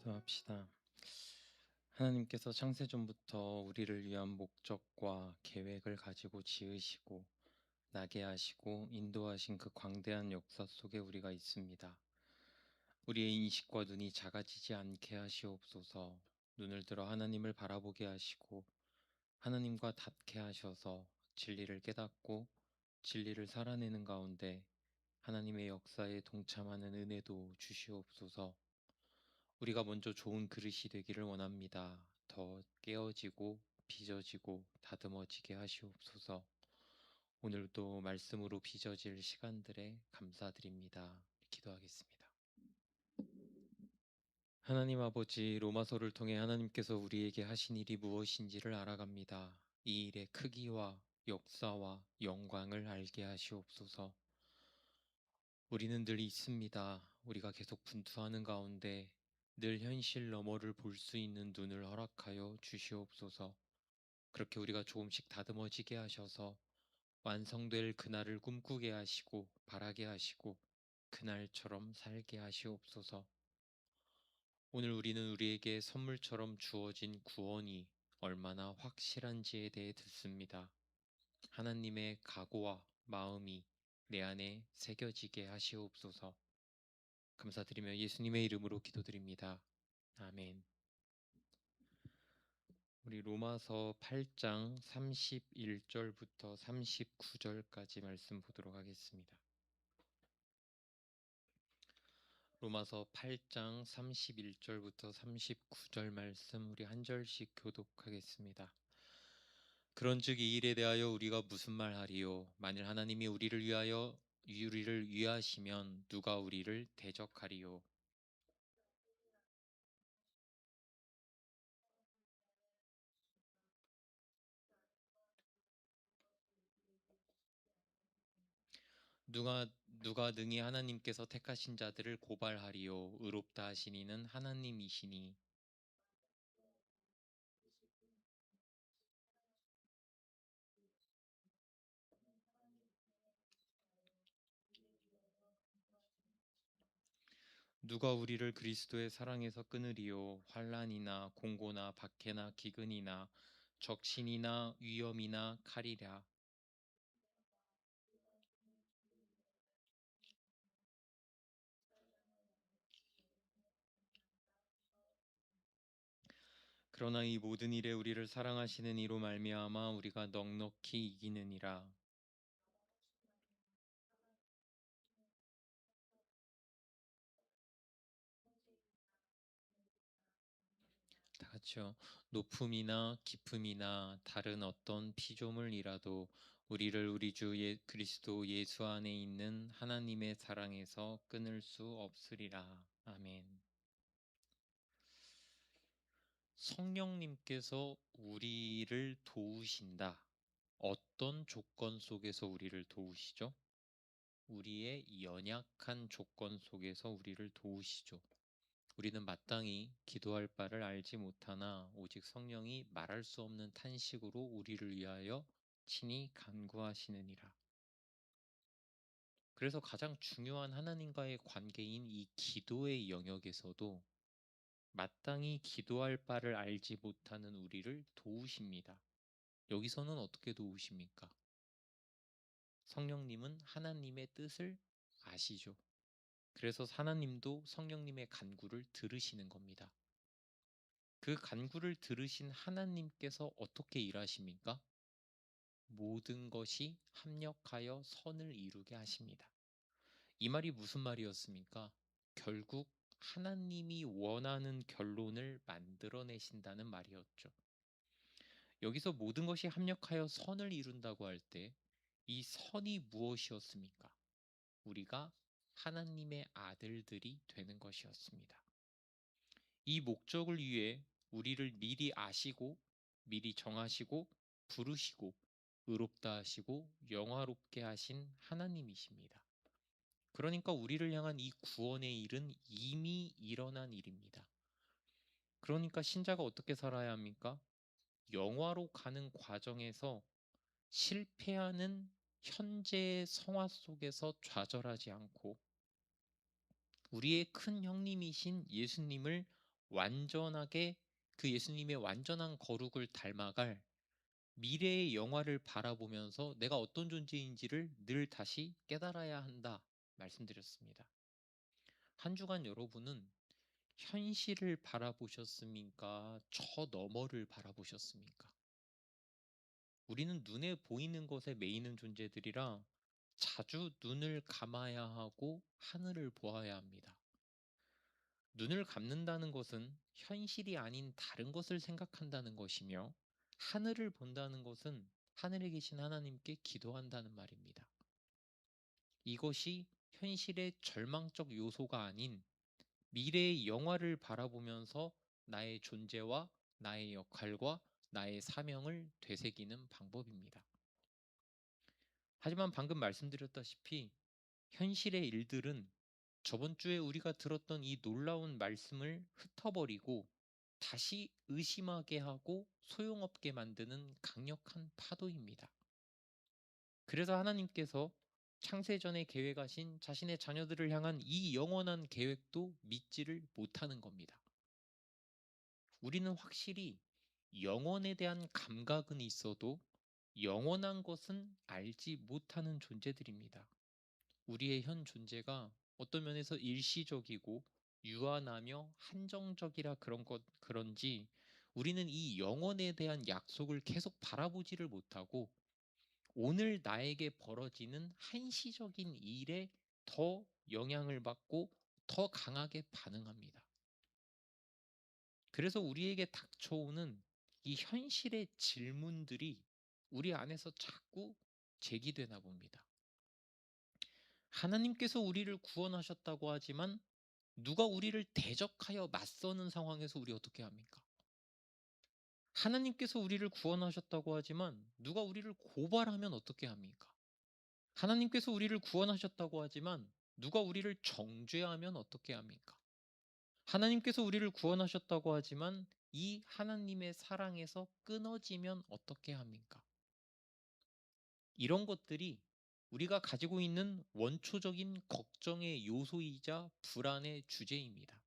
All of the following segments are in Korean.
기도합시다. 하나님께서 창세전부터 우리를 위한 목적과 계획을 가지고 지으시고 나게 하시고 인도하신 그 광대한 역사 속에 우리가 있습니다. 우리의 인식과 눈이 작아지지 않게 하시옵소서. 눈을 들어 하나님을 바라보게 하시고 하나님과 닿게 하셔서 진리를 깨닫고 진리를 살아내는 가운데 하나님의 역사에 동참하는 은혜도 주시옵소서. 우리가 먼저 좋은 그릇이 되기를 원합니다. 더 깨어지고 빚어지고 다듬어지게 하시옵소서. 오늘도 말씀으로 빚어질 시간들에 감사드립니다. 기도하겠습니다. 하나님 아버지, 로마서를 통해 하나님께서 우리에게 하신 일이 무엇인지를 알아갑니다. 이 일의 크기와 역사와 영광을 알게 하시옵소서. 우리는 늘 있습니다. 우리가 계속 분투하는 가운데 늘 현실 너머를 볼 수 있는 눈을 허락하여 주시옵소서. 그렇게 우리가 조금씩 다듬어지게 하셔서 완성될 그날을 꿈꾸게 하시고 바라게 하시고 그날처럼 살게 하시옵소서. 오늘 우리는 우리에게 선물처럼 주어진 구원이 얼마나 확실한지에 대해 듣습니다. 하나님의 각오와 마음이 내 안에 새겨지게 하시옵소서. 감사드리며 예수님의 이름으로 기도드립니다. 아멘. 우리 로마서 8장 31절부터 39절까지 말씀 보도록 하겠습니다. 로마서 8장 31절부터 39절 말씀 우리 한 절씩 교독하겠습니다. 그런즉 이 일에 대하여 우리가 무슨 말하리요? 만일 하나님이 우리를 위하시면 누가 우리를 대적하리요? 누가 능히 하나님께서 택하신 자들을 고발하리요? 의롭다 하신 이는 하나님이시니. 누가 우리를 그리스도의 사랑에서 끊으리요? 환난이나 공고나 박해나 기근이나 적신이나 위험이나 칼이랴. 그러나 이 모든 일에 우리를 사랑하시는 이로 말미암아 우리가 넉넉히 이기느니라. 다 같이요. 높음이나 깊음이나 다른 어떤 피조물이라도 우리를 우리 그리스도 예수 안에 있는 하나님의 사랑에서 끊을 수 없으리라. 아멘. 성령님께서 우리를 도우신다. 어떤 조건 속에서 우리를 도우시죠? 우리의 연약한 조건 속에서 우리를 도우시죠. 우리는 마땅히 기도할 바를 알지 못하나 오직 성령이 말할 수 없는 탄식으로 우리를 위하여 친히 간구하시느니라. 그래서 가장 중요한 하나님과의 관계인 이 기도의 영역에서도 마땅히 기도할 바를 알지 못하는 우리를 도우십니다. 여기서는 어떻게 도우십니까? 성령님은 하나님의 뜻을 아시죠. 그래서 하나님도 성령님의 간구를 들으시는 겁니다. 그 간구를 들으신 하나님께서 어떻게 일하십니까? 모든 것이 합력하여 선을 이루게 하십니다. 이 말이 무슨 말이었습니까? 결국 하나님이 원하는 결론을 만들어내신다는 말이었죠. 여기서 모든 것이 합력하여 선을 이룬다고 할 때 이 선이 무엇이었습니까? 우리가 하나님의 아들들이 되는 것이었습니다. 이 목적을 위해 우리를 미리 아시고 미리 정하시고 부르시고 의롭다 하시고 영화롭게 하신 하나님이십니다. 그러니까 우리를 향한 이 구원의 일은 이미 일어난 일입니다. 그러니까 신자가 어떻게 살아야 합니까? 영화로 가는 과정에서 실패하는 현재의 성화 속에서 좌절하지 않고 우리의 큰 형님이신 예수님을 완전하게 그 예수님의 완전한 거룩을 닮아갈 미래의 영화를 바라보면서 내가 어떤 존재인지를 늘 다시 깨달아야 한다 말씀드렸습니다. 한 주간 여러분은 현실을 바라보셨습니까? 저 너머를 바라보셨습니까? 우리는 눈에 보이는 것에 매이는 존재들이라 자주 눈을 감아야 하고 하늘을 보아야 합니다. 눈을 감는다는 것은 현실이 아닌 다른 것을 생각한다는 것이며, 하늘을 본다는 것은 하늘에 계신 하나님께 기도한다는 말입니다. 이것이 현실의 절망적 요소가 아닌 미래의 영화를 바라보면서 나의 존재와 나의 역할과 나의 사명을 되새기는 방법입니다. 하지만 방금 말씀드렸다시피 현실의 일들은 저번 주에 우리가 들었던 이 놀라운 말씀을 흩어버리고 다시 의심하게 하고 소용없게 만드는 강력한 파도입니다. 그래서 하나님께서 창세전에 계획하신 자신의 자녀들을 향한 이 영원한 계획도 믿지를 못하는 겁니다. 우리는 확실히 영원에 대한 감각은 있어도 영원한 것은 알지 못하는 존재들입니다. 우리의 현 존재가 어떤 면에서 일시적이고 유한하며 한정적이라 그런지 우리는 이 영혼에 대한 약속을 계속 바라보지를 못하고 오늘 나에게 벌어지는 한시적인 일에 더 영향을 받고 더 강하게 반응합니다. 그래서 우리에게 닥쳐오는 이 현실의 질문들이 우리 안에서 자꾸 제기되나 봅니다. 하나님께서 우리를 구원하셨다고 하지만 누가 우리를 대적하여 맞서는 상황에서 우리 어떻게 합니까? 하나님께서 우리를 구원하셨다고 하지만 누가 우리를 고발하면 어떻게 합니까? 하나님께서 우리를 구원하셨다고 하지만 누가 우리를 정죄하면 어떻게 합니까? 하나님께서 우리를 구원하셨다고 하지만 이 하나님의 사랑에서 끊어지면 어떻게 합니까? 이런 것들이 우리가 가지고 있는 원초적인 걱정의 요소이자 불안의 주제입니다.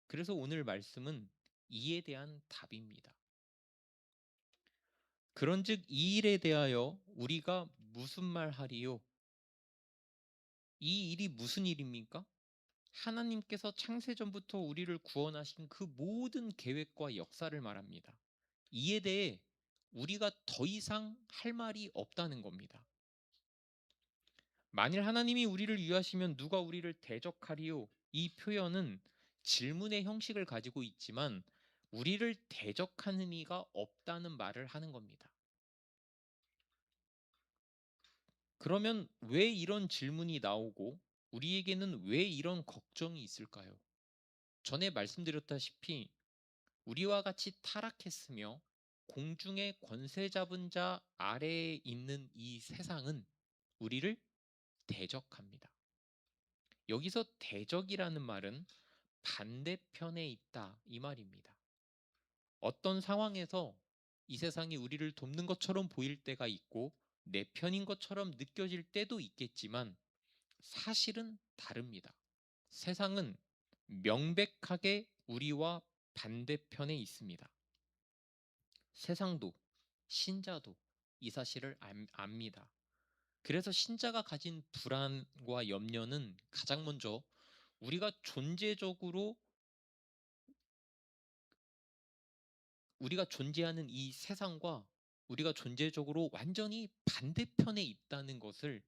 그래서 오늘 말씀은 이에 대한 답입니다. 그런즉 이 일에 대하여 우리가 무슨 말 하리요? 이 일이 무슨 일입니까? 하나님께서 창세전부터 우리를 구원하신 그 모든 계획과 역사를 말합니다. 이에 대해 우리가 더 이상 할 말이 없다는 겁니다. 만일 하나님이 우리를 위하시면 누가 우리를 대적하리요? 이 표현은 질문의 형식을 가지고 있지만 우리를 대적하는 이가 없다는 말을 하는 겁니다. 그러면 왜 이런 질문이 나오고 우리에게는 왜 이런 걱정이 있을까요? 전에 말씀드렸다시피 우리와 같이 타락했으며 공중의 권세 잡은 자 아래에 있는 이 세상은 우리를 대적합니다. 여기서 대적이라는 말은 반대편에 있다 이 말입니다. 어떤 상황에서 이 세상이 우리를 돕는 것처럼 보일 때가 있고 내 편인 것처럼 느껴질 때도 있겠지만 사실은 다릅니다. 세상은 명백하게 우리와 반대편에 있습니다. 세상도 신자도 이 사실을 압니다. 그래서 신자가 가진 불안과 염려는 가장 먼저 우리가 존재하는 이 세상과 우리가 존재적으로 완전히 반대편에 있다는 것을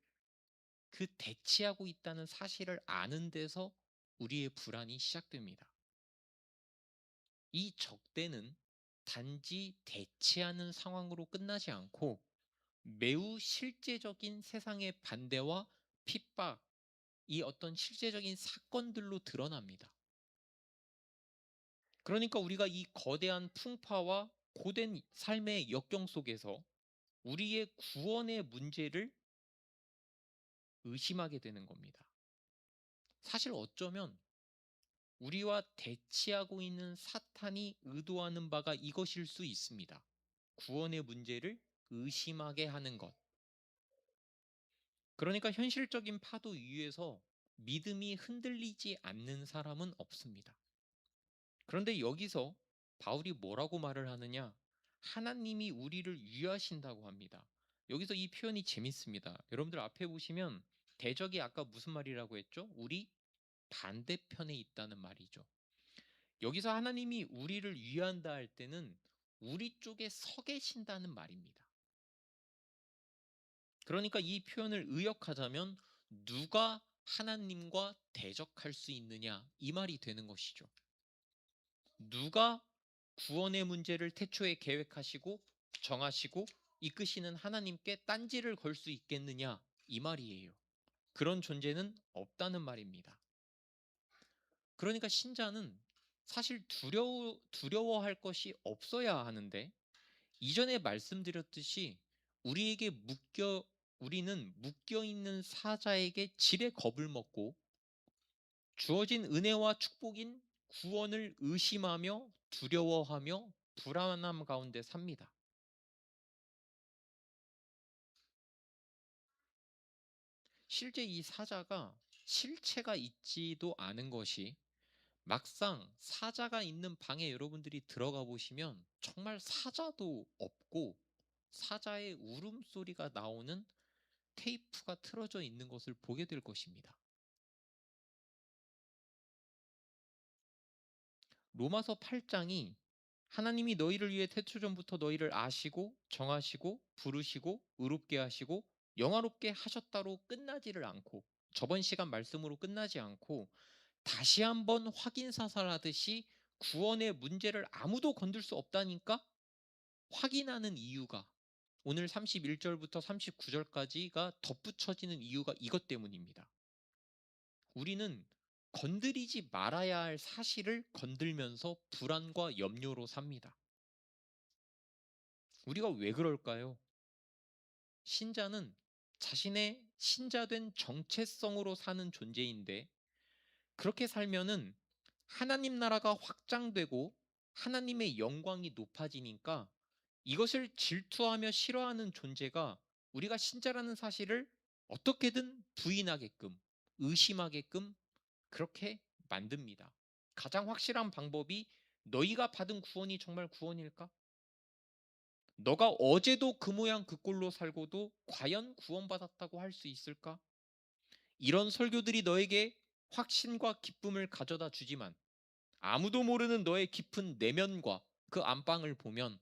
그 대치하고 있다는 사실을 아는 데서 우리의 불안이 시작됩니다. 이 적대는 단지 대치하는 상황으로 끝나지 않고 매우 실제적인 세상의 반대와 핍박, 이 어떤 실제적인 사건들로 드러납니다. 그러니까 우리가 이 거대한 풍파와 고된 삶의 역경 속에서 우리의 구원의 문제를 의심하게 되는 겁니다. 사실 어쩌면 우리와 대치하고 있는 사탄이 의도하는 바가 이것일 수 있습니다. 구원의 문제를 의심하게 하는 것. 그러니까 현실적인 파도 위에서 믿음이 흔들리지 않는 사람은 없습니다. 그런데 여기서 바울이 뭐라고 말을 하느냐? 하나님이 우리를 위하신다고 합니다. 여기서 이 표현이 재밌습니다. 여러분들 앞에 보시면 대적이 아까 무슨 말이라고 했죠? 우리 반대편에 있다는 말이죠. 여기서 하나님이 우리를 위한다 할 때는 우리 쪽에 서 계신다는 말입니다. 그러니까 이 표현을 의역하자면 누가 하나님과 대적할 수 있느냐 이 말이 되는 것이죠. 누가 구원의 문제를 태초에 계획하시고 정하시고 이끄시는 하나님께 딴지를 걸 수 있겠느냐 이 말이에요. 그런 존재는 없다는 말입니다. 그러니까 신자는 사실 두려워할 것이 없어야 하는데 이전에 말씀드렸듯이 우리는 묶여 있는 사자에게 지레 겁을 먹고 주어진 은혜와 축복인 구원을 의심하며 두려워하며 불안함 가운데 삽니다. 실제 이 사자가 실체가 있지도 않은 것이 막상 사자가 있는 방에 여러분들이 들어가 보시면 정말 사자도 없고 사자의 울음소리가 나오는 테이프가 틀어져 있는 것을 보게 될 것입니다. 로마서 8장이 하나님이 너희를 위해 태초전부터 너희를 아시고 정하시고 부르시고 의롭게 하시고 영화롭게 하셨다로 끝나지를 않고 저번 시간 말씀으로 끝나지 않고 다시 한번 확인 사살하듯이 구원의 문제를 아무도 건들 수 없다니까 확인하는 이유가 오늘 31절부터 39절까지가 덧붙여지는 이유가 이것 때문입니다. 우리는 건드리지 말아야 할 사실을 건들면서 불안과 염려로 삽니다. 우리가 왜 그럴까요? 신자는 자신의 신자된 정체성으로 사는 존재인데 그렇게 살면은 하나님 나라가 확장되고 하나님의 영광이 높아지니까 이것을 질투하며 싫어하는 존재가 우리가 신자라는 사실을 어떻게든 부인하게끔 의심하게끔 그렇게 만듭니다. 가장 확실한 방법이 너희가 받은 구원이 정말 구원일까? 너가 어제도 그 모양 그 꼴로 살고도 과연 구원받았다고 할 수 있을까? 이런 설교들이 너에게 확신과 기쁨을 가져다 주지만 아무도 모르는 너의 깊은 내면과 그 안방을 보면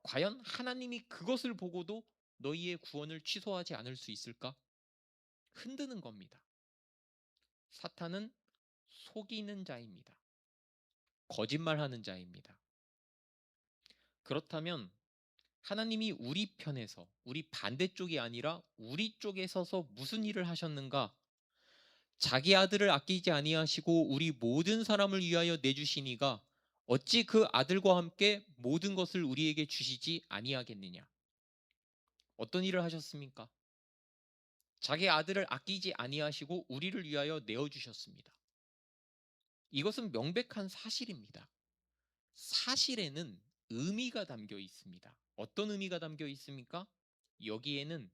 과연 하나님이 그것을 보고도 너희의 구원을 취소하지 않을 수 있을까? 흔드는 겁니다. 사탄은 속이는 자입니다. 거짓말하는 자입니다. 그렇다면 하나님이 우리 편에서 우리 반대쪽이 아니라 우리 쪽에 서서 무슨 일을 하셨는가? 자기 아들을 아끼지 아니하시고 우리 모든 사람을 위하여 내주시니가 어찌 그 아들과 함께 모든 것을 우리에게 주시지 아니하겠느냐? 어떤 일을 하셨습니까? 자기 아들을 아끼지 아니하시고 우리를 위하여 내어주셨습니다. 이것은 명백한 사실입니다. 사실에는 의미가 담겨 있습니다. 어떤 의미가 담겨 있습니까? 여기에는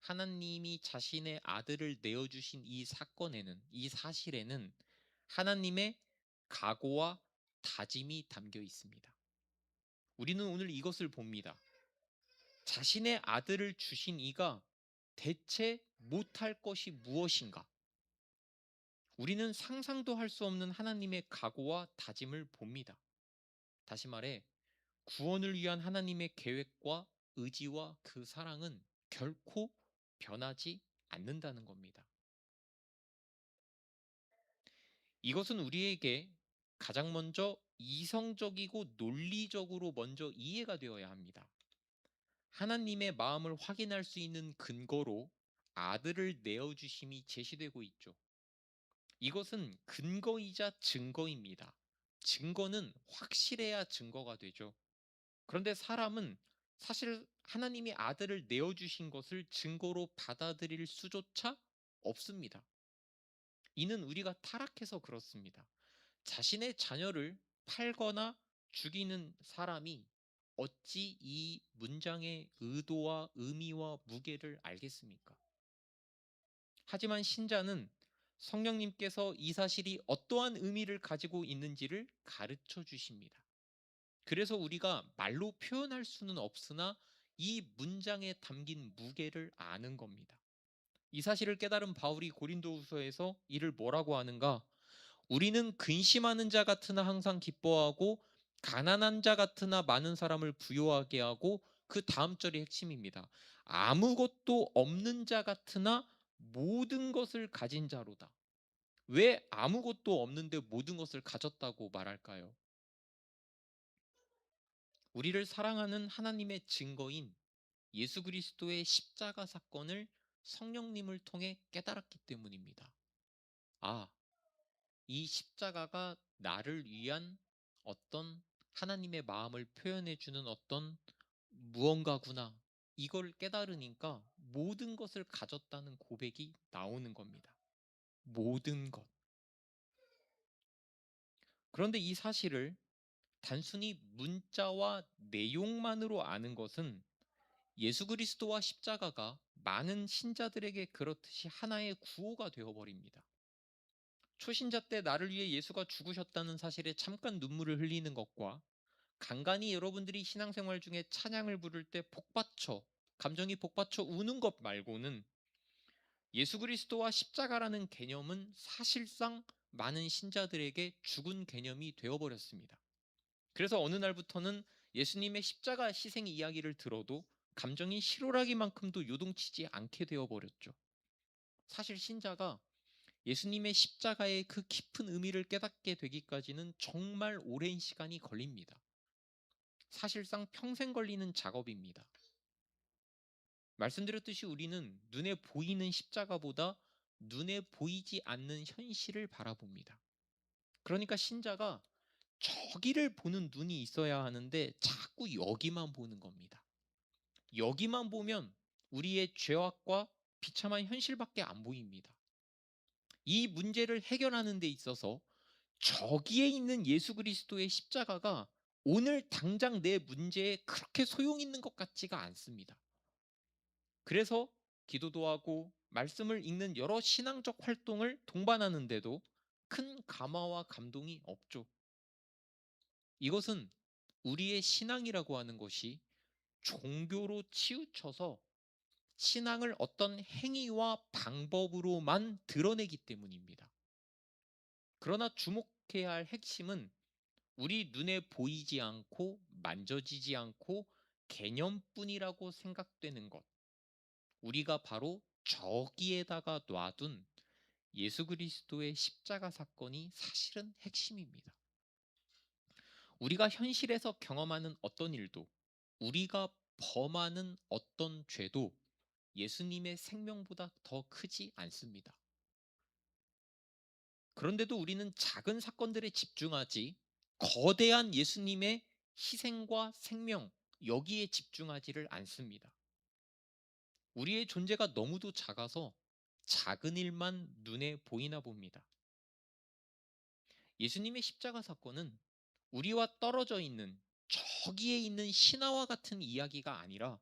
하나님이 자신의 아들을 내어주신 이 사건에는, 이 사실에는 하나님의 각오와 다짐이 담겨 있습니다. 우리는 오늘 이것을 봅니다. 자신의 아들을 주신 이가 대체 못할 것이 무엇인가? 우리는 상상도 할 수 없는 하나님의 각오와 다짐을 봅니다. 다시 말해, 구원을 위한 하나님의 계획과 의지와 그 사랑은 결코 변하지 않는다는 겁니다. 이것은 우리에게 가장 먼저 이성적이고 논리적으로 먼저 이해가 되어야 합니다. 하나님의 마음을 확인할 수 있는 근거로 아들을 내어주심이 제시되고 있죠. 이것은 근거이자 증거입니다. 증거는 확실해야 증거가 되죠. 그런데 사람은 사실 하나님이 아들을 내어주신 것을 증거로 받아들일 수조차 없습니다. 이는 우리가 타락해서 그렇습니다. 자신의 자녀를 팔거나 죽이는 사람이 어찌 이 문장의 의도와 의미와 무게를 알겠습니까? 하지만 신자는 성령님께서 이 사실이 어떠한 의미를 가지고 있는지를 가르쳐 주십니다. 그래서 우리가 말로 표현할 수는 없으나 이 문장에 담긴 무게를 아는 겁니다. 이 사실을 깨달은 바울이 고린도후서에서 이를 뭐라고 하는가? 우리는 근심하는 자 같으나 항상 기뻐하고 가난한 자 같으나 많은 사람을 부요하게 하고, 그 다음 절이 핵심입니다. 아무것도 없는 자 같으나 모든 것을 가진 자로다. 왜 아무것도 없는데 모든 것을 가졌다고 말할까요? 우리를 사랑하는 하나님의 증거인 예수 그리스도의 십자가 사건을 성령님을 통해 깨달았기 때문입니다. 아, 이 십자가가 나를 위한 어떤 하나님의 마음을 표현해 주는 어떤 무언가구나. 이걸 깨달으니까 모든 것을 가졌다는 고백이 나오는 겁니다. 모든 것. 그런데 이 사실을 단순히 문자와 내용만으로 아는 것은 예수 그리스도와 십자가가 많은 신자들에게 그렇듯이 하나의 구호가 되어버립니다. 초신자 때 나를 위해 예수가 죽으셨다는 사실에 잠깐 눈물을 흘리는 것과, 간간히 여러분들이 신앙생활 중에 찬양을 부를 때 복받쳐, 감정이 복받쳐 우는 것 말고는 예수 그리스도와 십자가라는 개념은 사실상 많은 신자들에게 죽은 개념이 되어버렸습니다. 그래서 어느 날부터는 예수님의 십자가 희생 이야기를 들어도 감정이 실오라기만큼도 요동치지 않게 되어버렸죠. 사실 신자가 예수님의 십자가의 그 깊은 의미를 깨닫게 되기까지는 정말 오랜 시간이 걸립니다. 사실상 평생 걸리는 작업입니다. 말씀드렸듯이 우리는 눈에 보이는 십자가보다 눈에 보이지 않는 현실을 바라봅니다. 그러니까 신자가 저기를 보는 눈이 있어야 하는데 자꾸 여기만 보는 겁니다. 여기만 보면 우리의 죄악과 비참한 현실밖에 안 보입니다. 이 문제를 해결하는 데 있어서 저기에 있는 예수 그리스도의 십자가가 오늘 당장 내 문제에 그렇게 소용 있는 것 같지가 않습니다. 그래서 기도도 하고 말씀을 읽는 여러 신앙적 활동을 동반하는데도 큰 감화와 감동이 없죠. 이것은 우리의 신앙이라고 하는 것이 종교로 치우쳐서 신앙을 어떤 행위와 방법으로만 드러내기 때문입니다. 그러나 주목해야 할 핵심은 우리 눈에 보이지 않고 만져지지 않고 개념뿐이라고 생각되는 것, 우리가 바로 저기에다가 놔둔 예수 그리스도의 십자가 사건이 사실은 핵심입니다. 우리가 현실에서 경험하는 어떤 일도, 우리가 범하는 어떤 죄도 예수님의 생명보다 더 크지 않습니다. 그런데도 우리는 작은 사건들에 집중하지 거대한 예수님의 희생과 생명, 여기에 집중하지를 않습니다. 우리의 존재가 너무도 작아서 작은 일만 눈에 보이나 봅니다. 예수님의 십자가 사건은 우리와 떨어져 있는 저기에 있는 신화와 같은 이야기가 아니라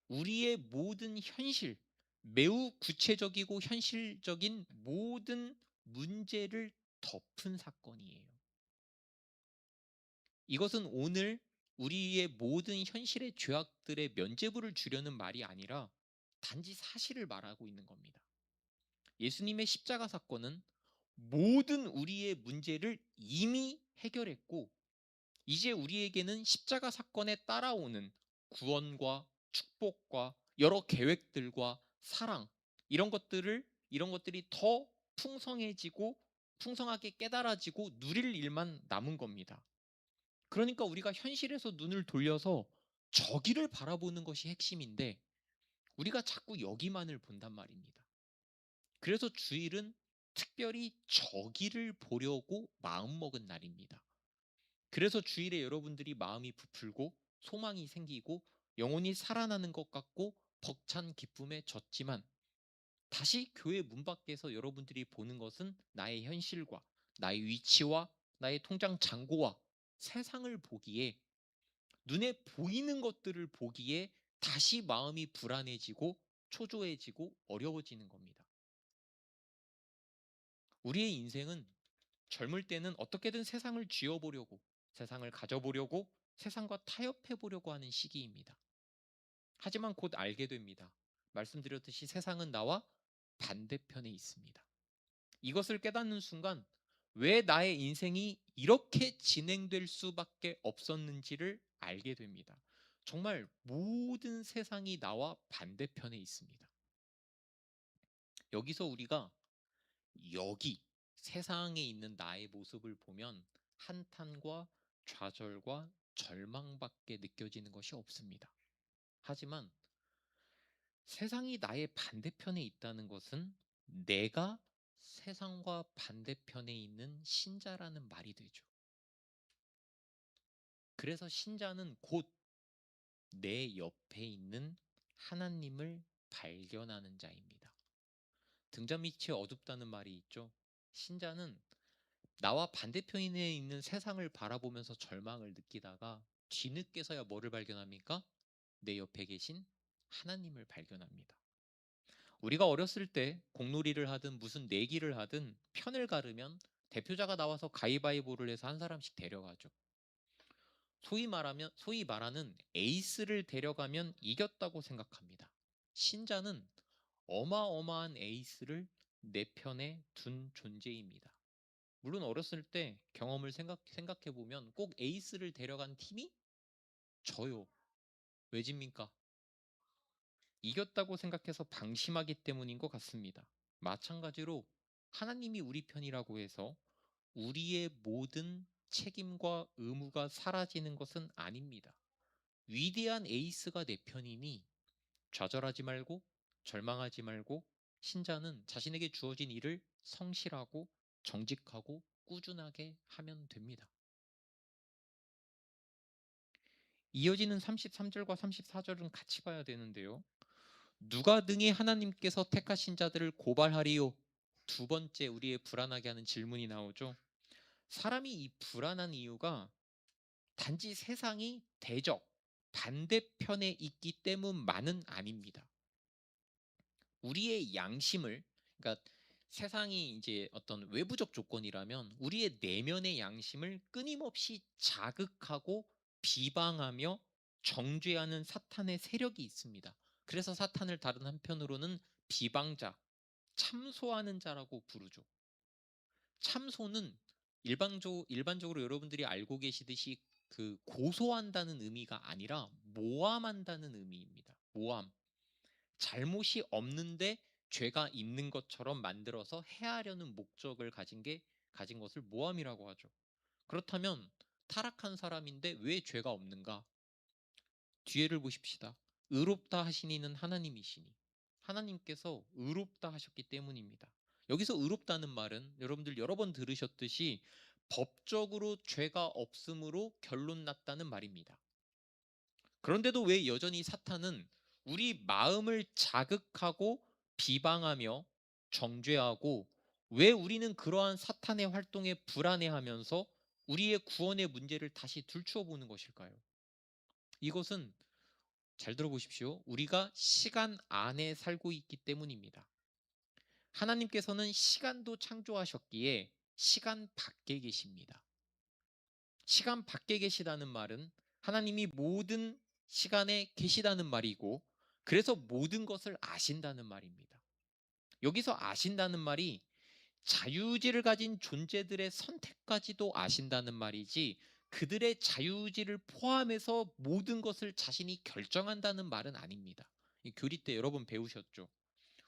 우리의 모든 현실, 매우 구체적이고 현실적인 모든 문제를 덮은 사건이에요. 이것은 오늘 우리의 모든 현실의 죄악들의 면죄부를 주려는 말이 아니라 단지 사실을 말하고 있는 겁니다. 예수님의 십자가 사건은 모든 우리의 문제를 이미 해결했고, 이제 우리에게는 십자가 사건에 따라오는 구원과 축복과 여러 계획들과 사랑, 이런 것들이 더 풍성해지고 풍성하게 깨달아지고 누릴 일만 남은 겁니다. 그러니까 우리가 현실에서 눈을 돌려서 저기를 바라보는 것이 핵심인데 우리가 자꾸 여기만을 본단 말입니다. 그래서 주일은 특별히 저기를 보려고 마음먹은 날입니다. 그래서 주일에 여러분들이 마음이 부풀고 소망이 생기고 영혼이 살아나는 것 같고 벅찬 기쁨에 젖지만, 다시 교회 문 밖에서 여러분들이 보는 것은 나의 현실과 나의 위치와 나의 통장 잔고와 세상을 보기에, 눈에 보이는 것들을 보기에 다시 마음이 불안해지고 초조해지고 어려워지는 겁니다. 우리의 인생은 젊을 때는 어떻게든 세상을 쥐어보려고, 세상을 가져보려고, 세상과 타협해보려고 하는 시기입니다. 하지만 곧 알게 됩니다. 말씀드렸듯이 세상은 나와 반대편에 있습니다. 이것을 깨닫는 순간 왜 나의 인생이 이렇게 진행될 수밖에 없었는지를 알게 됩니다. 정말 모든 세상이 나와 반대편에 있습니다. 여기서 우리가 여기 세상에 있는 나의 모습을 보면 한탄과 좌절과 절망밖에 느껴지는 것이 없습니다. 하지만 세상이 나의 반대편에 있다는 것은 내가 세상과 반대편에 있는 신자라는 말이 되죠. 그래서 신자는 곧 내 옆에 있는 하나님을 발견하는 자입니다. 등잔 밑이 어둡다는 말이 있죠. 신자는 나와 반대편에 있는 세상을 바라보면서 절망을 느끼다가 뒤늦게서야 뭐를 발견합니까? 내 옆에 계신 하나님을 발견합니다. 우리가 어렸을 때 공놀이를 하든 무슨 내기를 하든 편을 가르면 대표자가 나와서 가위바위보를 해서 한 사람씩 데려가죠. 소위 말하는 에이스를 데려가면 이겼다고 생각합니다. 신자는 어마어마한 에이스를 내 편에 둔 존재입니다. 물론 어렸을 때 경험을 생각해 보면 꼭 에이스를 데려간 팀이 져요. 왜 집니까? 이겼다고 생각해서 방심하기 때문인 것 같습니다. 마찬가지로 하나님이 우리 편이라고 해서 우리의 모든 책임과 의무가 사라지는 것은 아닙니다. 위대한 에이스가 내 편이니 좌절하지 말고 절망하지 말고 신자는 자신에게 주어진 일을 성실하고 정직하고 꾸준하게 하면 됩니다. 이어지는 33절과 34절은 같이 봐야 되는데요. 누가 등이 하나님께서 택하신 자들을 고발하리요? 두 번째 우리의 불안하게 하는 질문이 나오죠. 사람이 이 불안한 이유가 단지 세상이 대적, 반대편에 있기 때문만은 아닙니다. 우리의 양심을, 그러니까 세상이 이제 어떤 외부적 조건이라면 우리의 내면의 양심을 끊임없이 자극하고 비방하며 정죄하는 사탄의 세력이 있습니다. 그래서 사탄을 다른 한편으로는 비방자, 참소하는 자라고 부르죠. 참소는 일반적으로 여러분들이 알고 계시듯이 그 고소한다는 의미가 아니라 모함한다는 의미입니다. 모함. 잘못이 없는데 죄가 있는 것처럼 만들어서 해하려는 목적을 가진 것을 모함이라고 하죠. 그렇다면 타락한 사람인데 왜 죄가 없는가? 뒤에를 보십시다. 의롭다 하신 이는 하나님이시니 하나님께서 의롭다 하셨기 때문입니다. 여기서 의롭다는 말은 여러분들 여러 번 들으셨듯이 법적으로 죄가 없음으로 결론 났다는 말입니다. 그런데도 왜 여전히 사탄은 우리 마음을 자극하고 비방하며 정죄하고 왜 우리는 그러한 사탄의 활동에 불안해하면서 우리의 구원의 문제를 다시 들추어 보는 것일까요? 이것은 잘 들어보십시오. 우리가 시간 안에 살고 있기 때문입니다. 하나님께서는 시간도 창조하셨기에 시간 밖에 계십니다. 시간 밖에 계시다는 말은 하나님이 모든 시간에 계시다는 말이고 그래서 모든 것을 아신다는 말입니다. 여기서 아신다는 말이 자유의지를 가진 존재들의 선택까지도 아신다는 말이지 그들의 자유의지를 포함해서 모든 것을 자신이 결정한다는 말은 아닙니다. 교리 때 여러 번 배우셨죠.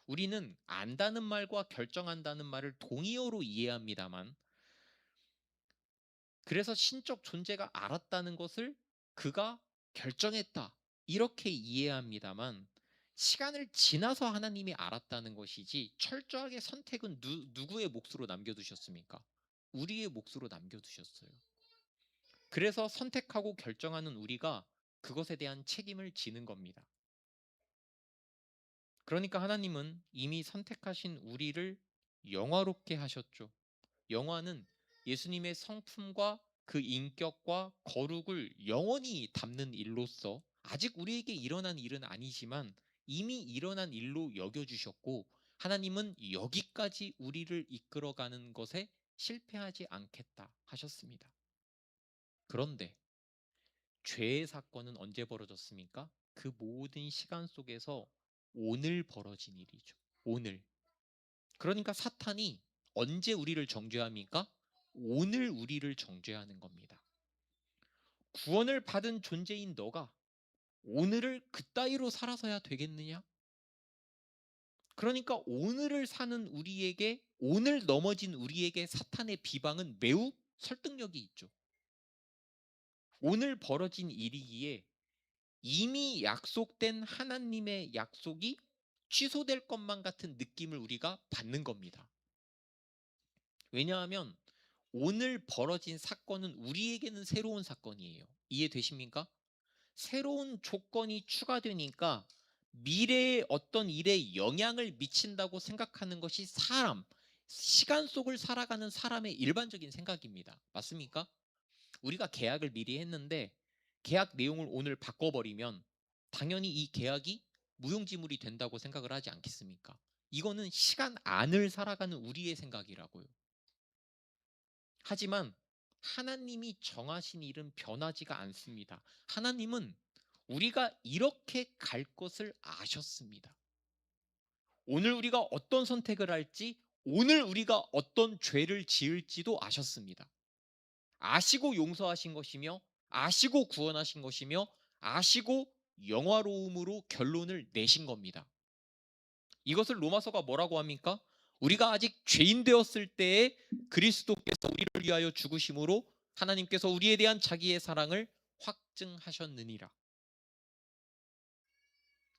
우리는 안다는 말과 결정한다는 말을 동의어로 이해합니다만 그래서 신적 존재가 알았다는 것을 그가 결정했다. 이렇게 이해합니다만 시간을 지나서 하나님이 알았다는 것이지 철저하게 선택은 누구의 몫으로 남겨두셨습니까? 우리의 몫으로 남겨두셨어요. 그래서 선택하고 결정하는 우리가 그것에 대한 책임을 지는 겁니다. 그러니까 하나님은 이미 선택하신 우리를 영화롭게 하셨죠. 영화는 예수님의 성품과 그 인격과 거룩을 영원히 담는 일로서 아직 우리에게 일어난 일은 아니지만 이미 일어난 일로 여겨주셨고 하나님은 여기까지 우리를 이끌어가는 것에 실패하지 않겠다 하셨습니다. 그런데 죄의 사건은 언제 벌어졌습니까? 그 모든 시간 속에서 오늘 벌어진 일이죠. 오늘. 그러니까 사탄이 언제 우리를 정죄합니까? 오늘 우리를 정죄하는 겁니다. 구원을 받은 존재인 너가 오늘을 그따위로 살아서야 되겠느냐? 그러니까 오늘을 사는 우리에게, 오늘 넘어진 우리에게 사탄의 비방은 매우 설득력이 있죠. 오늘 벌어진 일이기에 이미 약속된 하나님의 약속이 취소될 것만 같은 느낌을 우리가 받는 겁니다. 왜냐하면 오늘 벌어진 사건은 우리에게는 새로운 사건이에요. 이해되십니까? 새로운 조건이 추가되니까 미래의 어떤 일에 영향을 미친다고 생각하는 것이 시간 속을 살아가는 사람의 일반적인 생각입니다. 맞습니까? 우리가 계약을 미리 했는데 계약 내용을 오늘 바꿔버리면 당연히 이 계약이 무용지물이 된다고 생각을 하지 않겠습니까? 이거는 시간 안을 살아가는 우리의 생각이라고요. 하지만 하나님이 정하신 일은 변하지가 않습니다. 하나님은 우리가 이렇게 갈 것을 아셨습니다. 오늘 우리가 어떤 선택을 할지, 오늘 우리가 어떤 죄를 지을지도 아셨습니다. 아시고 용서하신 것이며, 아시고 구원하신 것이며, 아시고 영화로움으로 결론을 내신 겁니다. 이것을 로마서가 뭐라고 합니까? 우리가 아직 죄인 되었을 때에 그리스도께서 우리를 위하여 죽으심으로 하나님께서 우리에 대한 자기의 사랑을 확증하셨느니라.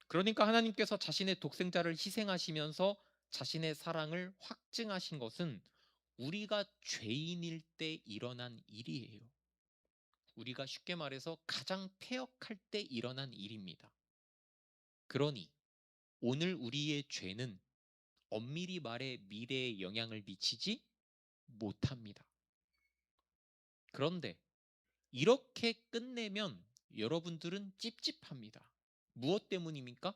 그러니까 하나님께서 자신의 독생자를 희생하시면서 자신의 사랑을 확증하신 것은 우리가 죄인일 때 일어난 일이에요. 우리가 쉽게 말해서 가장 패역할 때 일어난 일입니다. 그러니 오늘 우리의 죄는 엄밀히 말해 미래에 영향을 미치지 못합니다. 그런데 이렇게 끝내면 여러분들은 찝찝합니다. 무엇 때문입니까?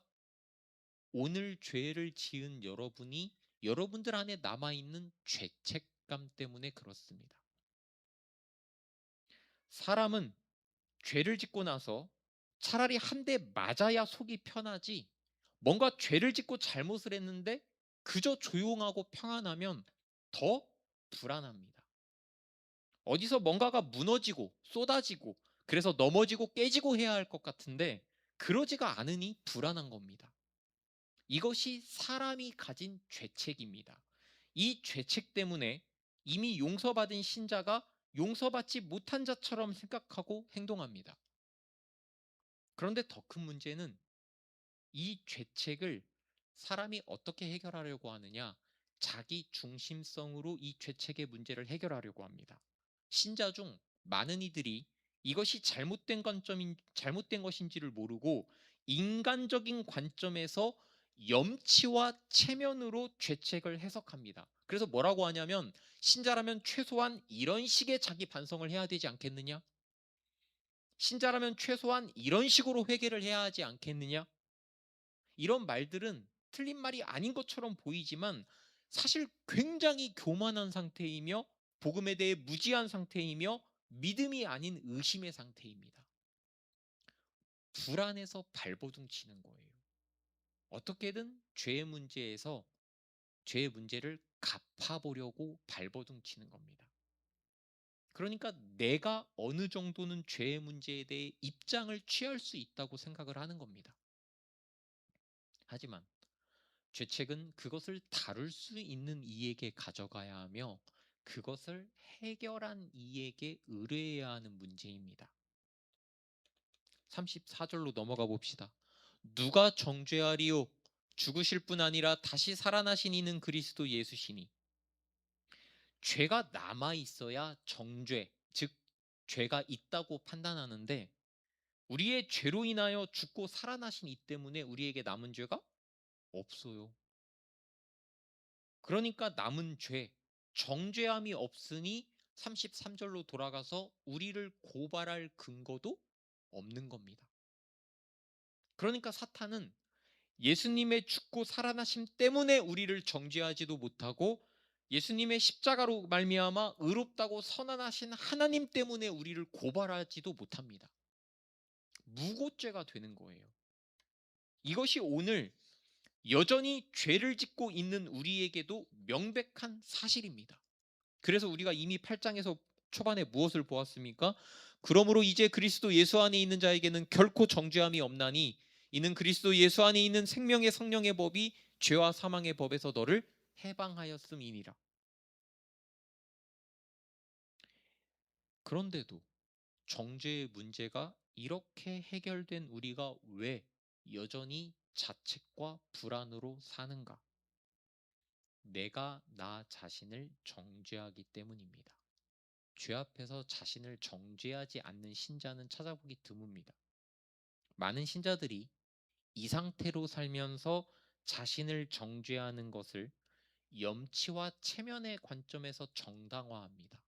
오늘 죄를 지은 여러분이 여러분들 안에 남아있는 죄책감 때문에 그렇습니다. 사람은 죄를 짓고 나서 차라리 한 대 맞아야 속이 편하지, 뭔가 죄를 짓고 잘못을 했는데 그저 조용하고 평안하면 더 불안합니다. 어디서 뭔가가 무너지고 쏟아지고 그래서 넘어지고 깨지고 해야 할 것 같은데 그러지가 않으니 불안한 겁니다. 이것이 사람이 가진 죄책입니다. 이 죄책 때문에 이미 용서받은 신자가 용서받지 못한 자처럼 생각하고 행동합니다. 그런데 더 큰 문제는 이 죄책을 사람이 어떻게 해결하려고 하느냐? 자기 중심성으로 이 죄책의 문제를 해결하려고 합니다. 신자 중 많은 이들이 이것이 잘못된 것인지를 모르고 인간적인 관점에서 염치와 체면으로 죄책을 해석합니다. 그래서 뭐라고 하냐면 신자라면 최소한 이런 식의 자기 반성을 해야 되지 않겠느냐? 신자라면 최소한 이런 식으로 회개를 해야 하지 않겠느냐? 이런 말들은 틀린 말이 아닌 것처럼 보이지만 사실 굉장히 교만한 상태이며 복음에 대해 무지한 상태이며 믿음이 아닌 의심의 상태입니다. 불안해서 발버둥 치는 거예요. 어떻게든 죄의 문제를 갚아보려고 발버둥 치는 겁니다. 그러니까 내가 어느 정도는 죄의 문제에 대해 입장을 취할 수 있다고 생각을 하는 겁니다. 하지만 죄책은 그것을 다룰 수 있는 이에게 가져가야 하며 그것을 해결한 이에게 의뢰해야 하는 문제입니다. 34절로 넘어가 봅시다. 누가 정죄하리요? 죽으실 뿐 아니라 다시 살아나신 이는 그리스도 예수시니. 죄가 남아 있어야 정죄, 즉 죄가 있다고 판단하는데 우리의 죄로 인하여 죽고 살아나신 이 때문에 우리에게 남은 죄가 없어요. 그러니까 남은 죄, 정죄함이 없으니 33절로 돌아가서 우리를 고발할 근거도 없는 겁니다. 그러니까 사탄은 예수님의 죽고 살아나심 때문에 우리를 정죄하지도 못하고 예수님의 십자가로 말미암아 의롭다고 선언하신 하나님 때문에 우리를 고발하지도 못합니다. 무고죄가 되는 거예요. 이것이 오늘 여전히 죄를 짓고 있는 우리에게도 명백한 사실입니다. 그래서 우리가 이미 8장에서 초반에 무엇을 보았습니까? 그러므로 이제 그리스도 예수 안에 있는 자에게는 결코 정죄함이 없나니 이는 그리스도 예수 안에 있는 생명의 성령의 법이 죄와 사망의 법에서 너를 해방하였음이니라. 그런데도 정죄의 문제가 이렇게 해결된 우리가 왜 여전히 자책과 불안으로 사는가? 내가 나 자신을 정죄하기 때문입니다. 죄 앞에서 자신을 정죄하지 않는 신자는 찾아보기 드뭅니다. 많은 신자들이 이 상태로 살면서 자신을 정죄하는 것을 염치와 체면의 관점에서 정당화합니다.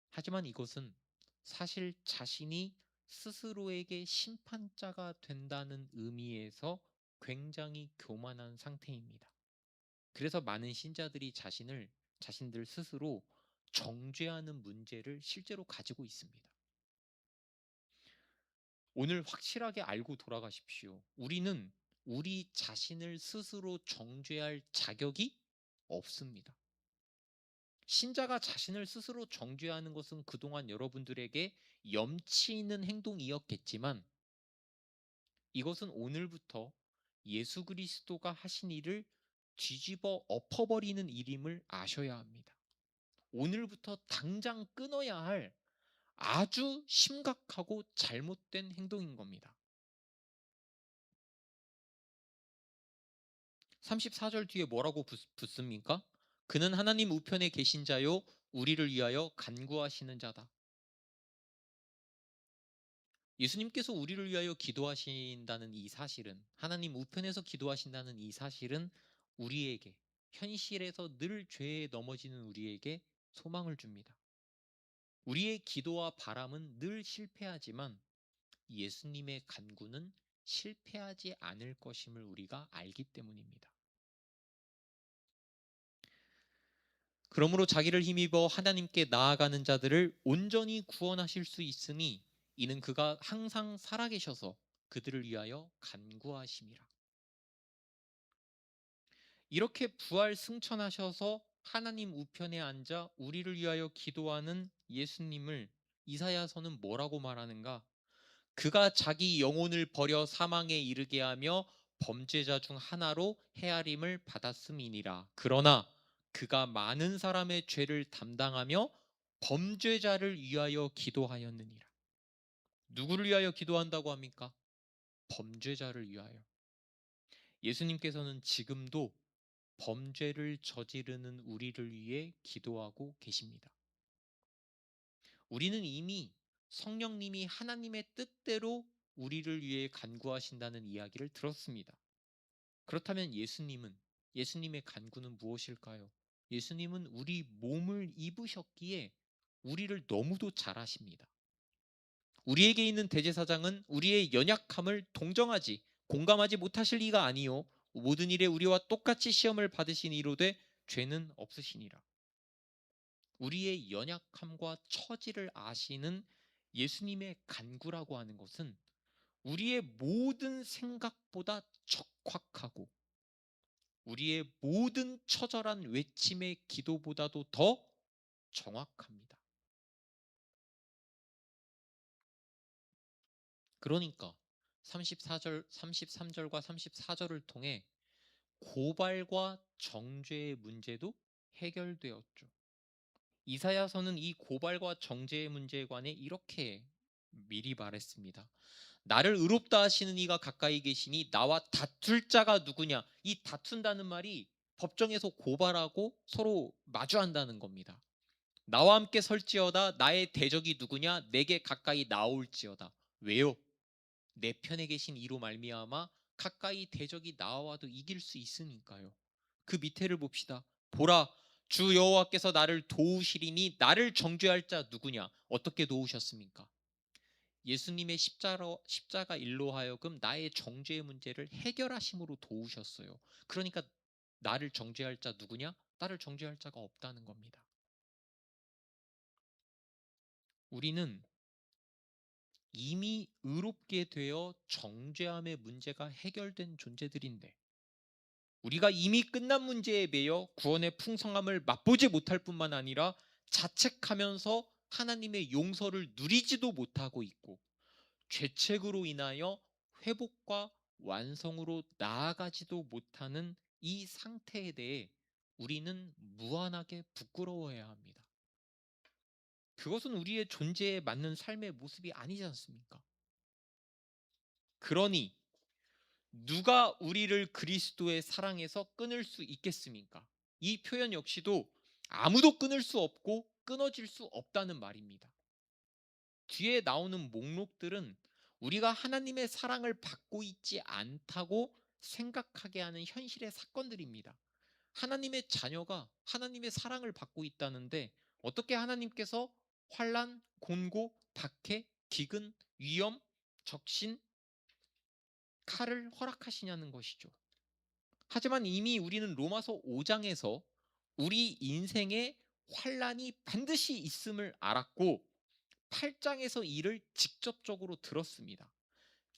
하지만 이것은 사실 자신이 스스로에게 심판자가 된다는 의미에서 굉장히 교만한 상태입니다. 그래서 많은 신자들이 자신들 스스로 정죄하는 문제를 실제로 가지고 있습니다. 오늘 확실하게 알고 돌아가십시오. 우리는 우리 자신을 스스로 정죄할 자격이 없습니다. 신자가 자신을 스스로 정죄하는 것은 그동안 여러분들에게 염치 있는 행동이었겠지만 이것은 오늘부터 예수 그리스도가 하신 일을 뒤집어 엎어버리는 일임을 아셔야 합니다. 오늘부터 당장 끊어야 할 아주 심각하고 잘못된 행동인 겁니다. 34절 뒤에 뭐라고 붙습니까? 그는 하나님 우편에 계신 자요 우리를 위하여 간구하시는 자다. 예수님께서 우리를 위하여 기도하신다는 이 사실은, 하나님 우편에서 기도하신다는 이 사실은 우리에게, 현실에서 늘 죄에 넘어지는 우리에게 소망을 줍니다. 우리의 기도와 바람은 늘 실패하지만 예수님의 간구는 실패하지 않을 것임을 우리가 알기 때문입니다. 그러므로 자기를 힘입어 하나님께 나아가는 자들을 온전히 구원하실 수 있으니 이는 그가 항상 살아계셔서 그들을 위하여 간구하심이라. 이렇게 부활 승천하셔서 하나님 우편에 앉아 우리를 위하여 기도하는 예수님을 이사야서는 뭐라고 말하는가? 그가 자기 영혼을 버려 사망에 이르게 하며 범죄자 중 하나로 헤아림을 받았음이니라. 그러나 그가 많은 사람의 죄를 담당하며 범죄자를 위하여 기도하였느니라. 누구를 위하여 기도한다고 합니까? 범죄자를 위하여. 예수님께서는 지금도 범죄를 저지르는 우리를 위해 기도하고 계십니다. 우리는 이미 성령님이 하나님의 뜻대로 우리를 위해 간구하신다는 이야기를 들었습니다. 그렇다면 예수님의 간구는 무엇일까요? 예수님은 우리 몸을 입으셨기에 우리를 너무도 잘 아십니다. 우리에게 있는 대제사장은 우리의 연약함을 동정하지 공감하지 못하실 리가 아니요 모든 일에 우리와 똑같이 시험을 받으신 이로되 죄는 없으시니라. 우리의 연약함과 처지를 아시는 예수님의 간구라고 하는 것은 우리의 모든 생각보다 적확하고 우리의 모든 처절한 외침의 기도보다도 더 정확합니다. 그러니까 33절과 34절을 통해 고발과 정죄의 문제도 해결되었죠. 이사야서는 이 고발과 정죄의 문제에 관해 이렇게 미리 말했습니다. 나를 의롭다 하시는 이가 가까이 계시니 나와 다툴 자가 누구냐? 이 다툰다는 말이 법정에서 고발하고 서로 마주한다는 겁니다. 나와 함께 설지어다 나의 대적이 누구냐? 내게 가까이 나올지어다. 왜요? 내 편에 계신 이로 말미암아 가까이 대적이 나와도 이길 수 있으니까요. 그 밑에를 봅시다. 보라, 주 여호와께서 나를 도우시리니 나를 정죄할 자 누구냐? 어떻게 도우셨습니까? 예수님의 십자가 일로 하여금 나의 정죄의 문제를 해결하심으로 도우셨어요. 그러니까 나를 정죄할 자 누구냐? 나를 정죄할 자가 없다는 겁니다. 우리는 이미 의롭게 되어 정죄함의 문제가 해결된 존재들인데, 우리가 이미 끝난 문제에 매여 구원의 풍성함을 맛보지 못할 뿐만 아니라 자책하면서 하나님의 용서를 누리지도 못하고 있고, 죄책으로 인하여 회복과 완성으로 나아가지도 못하는 이 상태에 대해 우리는 무한하게 부끄러워해야 합니다. 그것은 우리의 존재에 맞는 삶의 모습이 아니지 않습니까? 그러니 누가 우리를 그리스도의 사랑에서 끊을 수 있겠습니까? 이 표현 역시도 아무도 끊을 수 없고 끊어질 수 없다는 말입니다. 뒤에 나오는 목록들은 우리가 하나님의 사랑을 받고 있지 않다고 생각하게 하는 현실의 사건들입니다. 하나님의 자녀가 하나님의 사랑을 받고 있다는데 어떻게 하나님께서 환난, 곤고, 박해, 기근, 위험, 적신, 칼을 허락하시냐는 것이죠. 하지만 이미 우리는 로마서 5장에서 우리 인생에 환난이 반드시 있음을 알았고 8장에서 이를 직접적으로 들었습니다.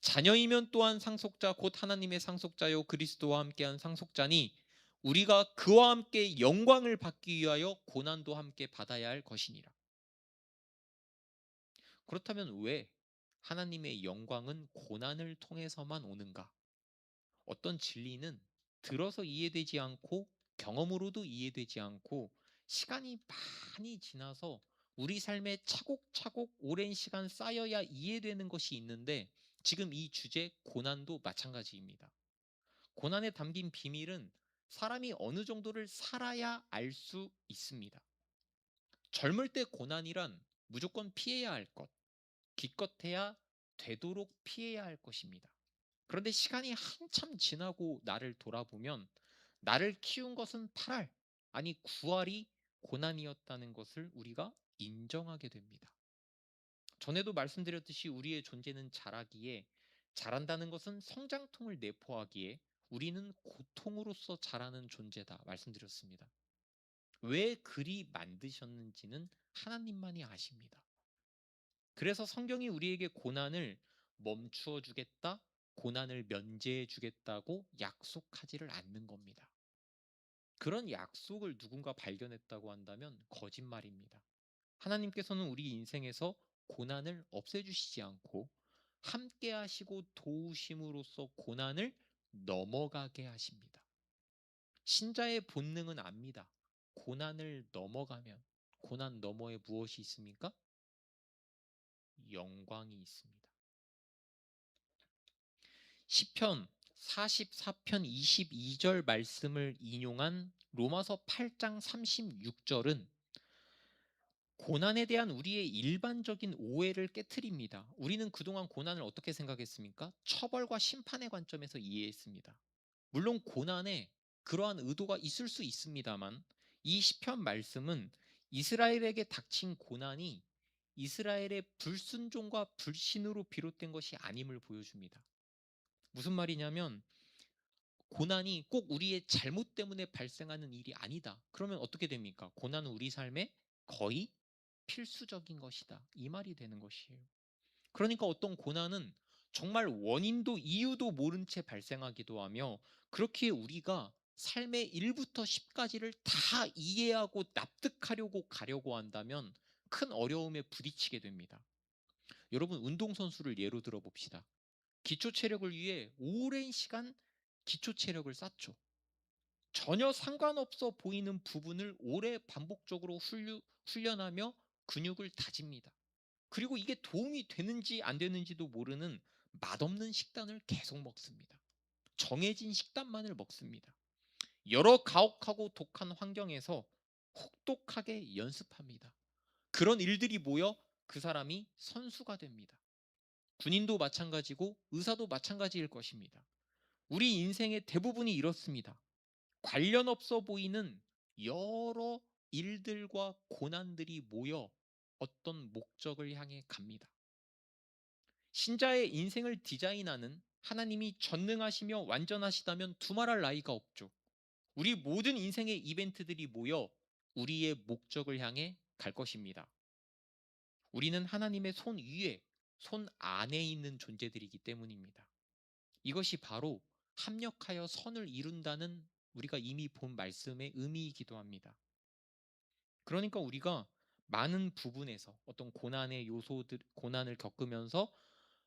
자녀이면 또한 상속자 곧 하나님의 상속자요 그리스도와 함께한 상속자니 우리가 그와 함께 영광을 받기 위하여 고난도 함께 받아야 할 것이니라. 그렇다면 왜 하나님의 영광은 고난을 통해서만 오는가? 어떤 진리는 들어서 이해되지 않고 경험으로도 이해되지 않고 시간이 많이 지나서 우리 삶에 차곡차곡 오랜 시간 쌓여야 이해되는 것이 있는데, 지금 이 주제 고난도 마찬가지입니다. 고난에 담긴 비밀은 사람이 어느 정도를 살아야 알 수 있습니다. 젊을 때 고난이란 무조건 피해야 할 것, 기껏해야 되도록 피해야 할 것입니다. 그런데 시간이 한참 지나고 나를 돌아보면 나를 키운 것은 8알, 아니 9알이 고난이었다는 것을 우리가 인정하게 됩니다. 전에도 말씀드렸듯이 우리의 존재는 자라기에, 자란다는 것은 성장통을 내포하기에 우리는 고통으로서 자라는 존재다 말씀드렸습니다. 왜 그리 만드셨는지는 하나님만이 아십니다. 그래서 성경이 우리에게 고난을 멈추어 주겠다, 고난을 면제해 주겠다고 약속하지를 않는 겁니다. 그런 약속을 누군가 발견했다고 한다면 거짓말입니다. 하나님께서는 우리 인생에서 고난을 없애주시지 않고 함께 하시고 도우심으로써 고난을 넘어가게 하십니다. 신자의 본능은 압니다. 고난을 넘어가면 고난 너머에 무엇이 있습니까? 영광이 있습니다. 시편 44편 22절 말씀을 인용한 로마서 8장 36절은 고난에 대한 우리의 일반적인 오해를 깨트립니다. 우리는 그동안 고난을 어떻게 생각했습니까? 처벌과 심판의 관점에서 이해했습니다. 물론 고난에 그러한 의도가 있을 수 있습니다만 이 시편 말씀은 이스라엘에게 닥친 고난이 이스라엘의 불순종과 불신으로 비롯된 것이 아님을 보여줍니다. 무슨 말이냐면 고난이 꼭 우리의 잘못 때문에 발생하는 일이 아니다. 그러면 어떻게 됩니까? 고난은 우리 삶에 거의 필수적인 것이다. 이 말이 되는 것이에요. 그러니까 어떤 고난은 정말 원인도 이유도 모른 채 발생하기도 하며, 그렇게 우리가 삶의 1부터 10까지를 다 이해하고 납득하려고 가려고 한다면 큰 어려움에 부딪히게 됩니다. 여러분, 운동선수를 예로 들어 봅시다. 기초 체력을 위해 오랜 시간 기초 체력을 쌓죠. 전혀 상관없어 보이는 부분을 오래 반복적으로 훈련하며 근육을 다집니다. 그리고 이게 도움이 되는지 안 되는지도 모르는 맛없는 식단을 계속 먹습니다. 정해진 식단만을 먹습니다. 여러 가혹하고 독한 환경에서 혹독하게 연습합니다. 그런 일들이 모여 그 사람이 선수가 됩니다. 군인도 마찬가지고 의사도 마찬가지일 것입니다. 우리 인생의 대부분이 이렇습니다. 관련 없어 보이는 여러 일들과 고난들이 모여 어떤 목적을 향해 갑니다. 신자의 인생을 디자인하는 하나님이 전능하시며 완전하시다면 두말할 나위가 없죠. 우리 모든 인생의 이벤트들이 모여 우리의 목적을 향해 갈 것입니다. 우리는 하나님의 손 위에, 손 안에 있는 존재들이기 때문입니다. 이것이 바로 합력하여 선을 이룬다는 우리가 이미 본 말씀의 의미이기도 합니다. 그러니까 우리가 많은 부분에서 어떤 고난의 요소들, 고난을 겪으면서